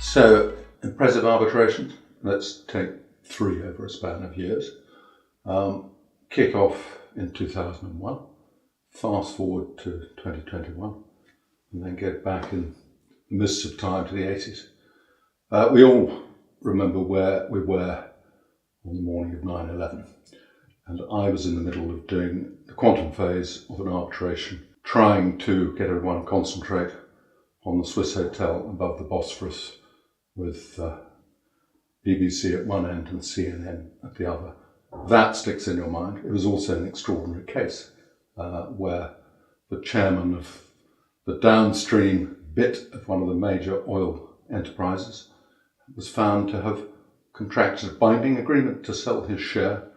So, impressive arbitrations. Let's take 3 over a span of years. Kick off in 2001, fast forward to 2021, and then get back in the midst of time to the 80s. We all remember where we were on the morning of 9/11, and I was in the middle of doing the quantum phase of an arbitration, trying to get everyone to concentrate on the Swiss hotel above the Bosphorus with BBC at one end and CNN at the other. That sticks in your mind. It was also an extraordinary case where the chairman of the downstream bit of one of the major oil enterprises was found to have contracted a binding agreement to sell his share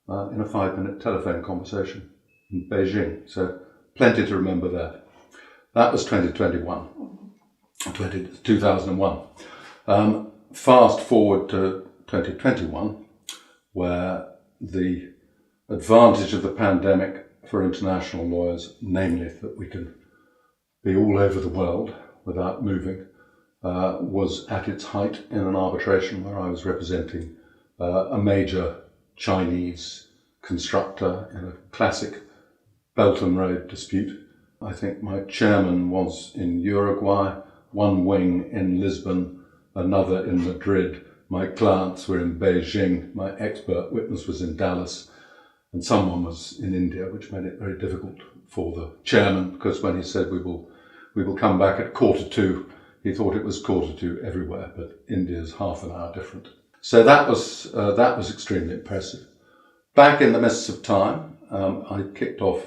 in a 5-minute telephone conversation in Beijing. So plenty to remember there. That was 2001. Fast forward to 2021, where the advantage of the pandemic for international lawyers, namely that we can be all over the world without moving, was at its height in an arbitration where I was representing a major Chinese constructor in a classic Belt and Road dispute. I think my chairman was in Uruguay, one wing in Lisbon, another in Madrid. My clients were in Beijing, my expert witness was in Dallas, and someone was in India, which made it very difficult for the chairman, because when he said we will come back at 1:45, he thought it was 1:45 everywhere, but India's half an hour different. So that was extremely impressive. Back in the midst of time, I kicked off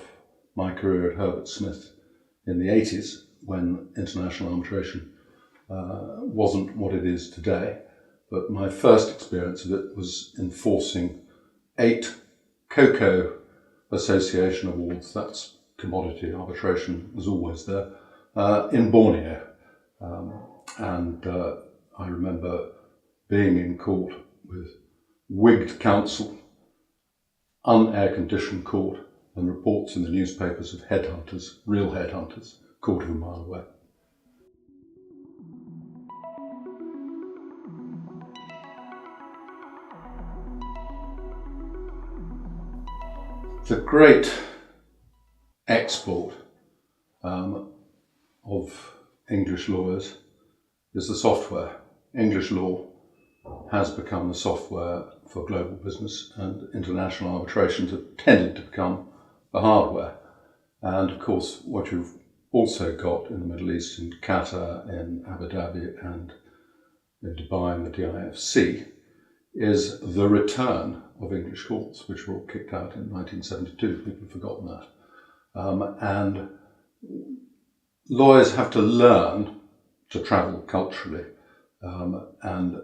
my career at Herbert Smith in the 80s, when international arbitration wasn't what it is today. But my first experience of it was enforcing 8 Cocoa Association awards, that's commodity arbitration, was always there, in Borneo. I remember being in court with wigged counsel, un-air-conditioned court, and reports in the newspapers of headhunters, real headhunters, 1/4 mile away. The great export of English lawyers is the software. English law has become the software for global business, and international arbitrations have tended to become the hardware. And of course, what you've also got in the Middle East, in Qatar, in Abu Dhabi, and in Dubai and the DIFC, is the return of English courts, which were all kicked out in 1972. People have forgotten that. And lawyers have to learn to travel culturally. And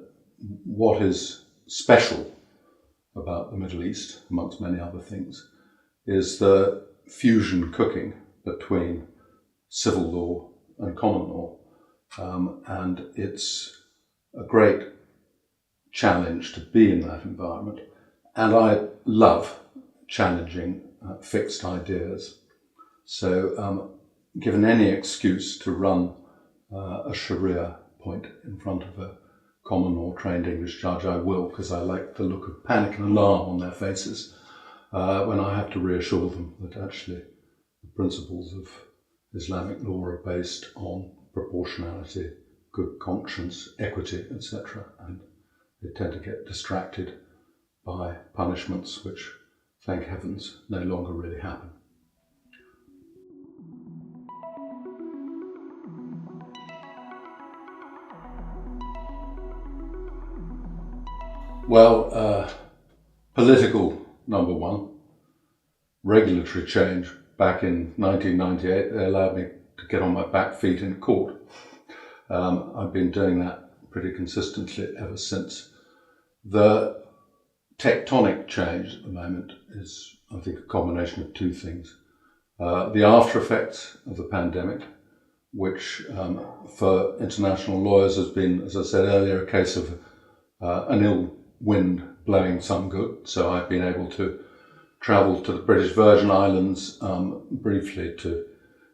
what is special about the Middle East, amongst many other things, is the fusion cooking between civil law and common law. And it's a great challenge to be in that environment. And I love challenging fixed ideas. So given any excuse to run a Sharia point in front of a common law trained English judge, I will, because I like the look of panic and alarm on their faces when I have to reassure them that actually the principles of Islamic law are based on proportionality, good conscience, equity, etc. And they tend to get distracted by punishments which, thank heavens, no longer really happen. Well, political number one, regulatory change. Back in 1998, they allowed me to get on my back feet in court. I've been doing that pretty consistently ever since. The tectonic change at the moment is, I think, a combination of 2 things. The after effects of the pandemic, which for international lawyers has been, as I said earlier, a case of an ill wind blowing some good. So I've been able to travel to the British Virgin Islands briefly to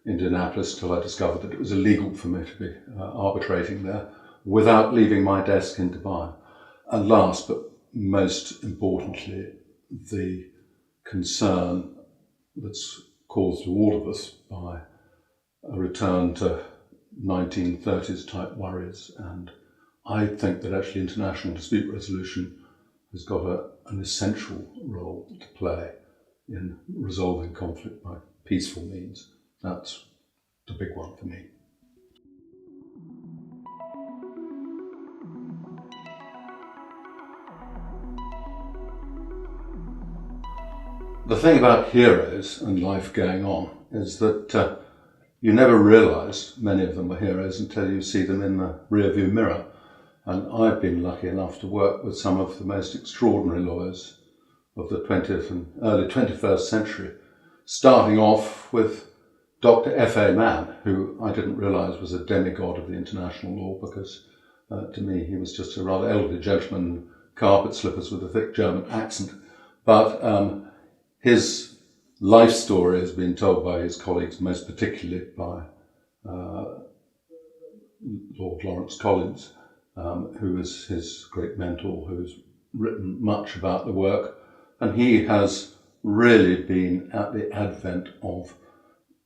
Indianapolis till I discovered that it was illegal for me to be arbitrating there, without leaving my desk in Dubai. And last but most importantly, the concern that's caused to all of us by a return to 1930s type worries. And I think that actually international dispute resolution has got an essential role to play in resolving conflict by peaceful means. That's the big one for me. The thing about heroes and life going on is that you never realise many of them are heroes until you see them in the rearview mirror. And I've been lucky enough to work with some of the most extraordinary lawyers of the 20th and early 21st century, starting off with Dr. F.A. Mann, who I didn't realise was a demigod of the international law, because to me he was just a rather elderly gentleman in carpet slippers with a thick German accent. But his life story has been told by his colleagues, most particularly by Lord Lawrence Collins, who is his great mentor, who's written much about the work. And he has really been at the advent of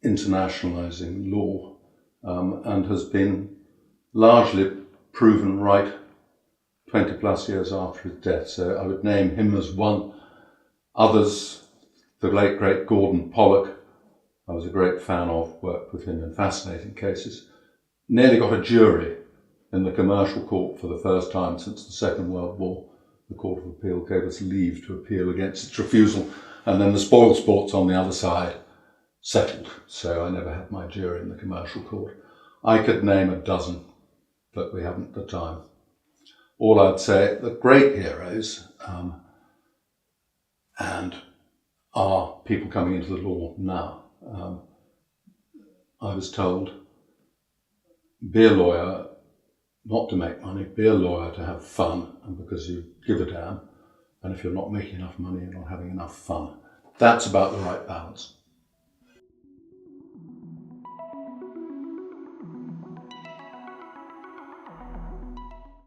internationalising law and has been largely proven right 20 plus years after his death. So I would name him as one. Others, the late great Gordon Pollock, I was a great fan of, worked with him in fascinating cases, nearly got a jury in the commercial court for the first time since the Second World War. The Court of Appeal gave us leave to appeal against its refusal, and then the spoil sports on the other side settled. So I never had my jury in the commercial court. I could name a dozen, but we haven't the time. All I'd say, the great heroes and are people coming into the law now. I was told, be a lawyer not to make money, be a lawyer to have fun, and because you give a damn, and if you're not making enough money, you're not having enough fun. That's about the right balance.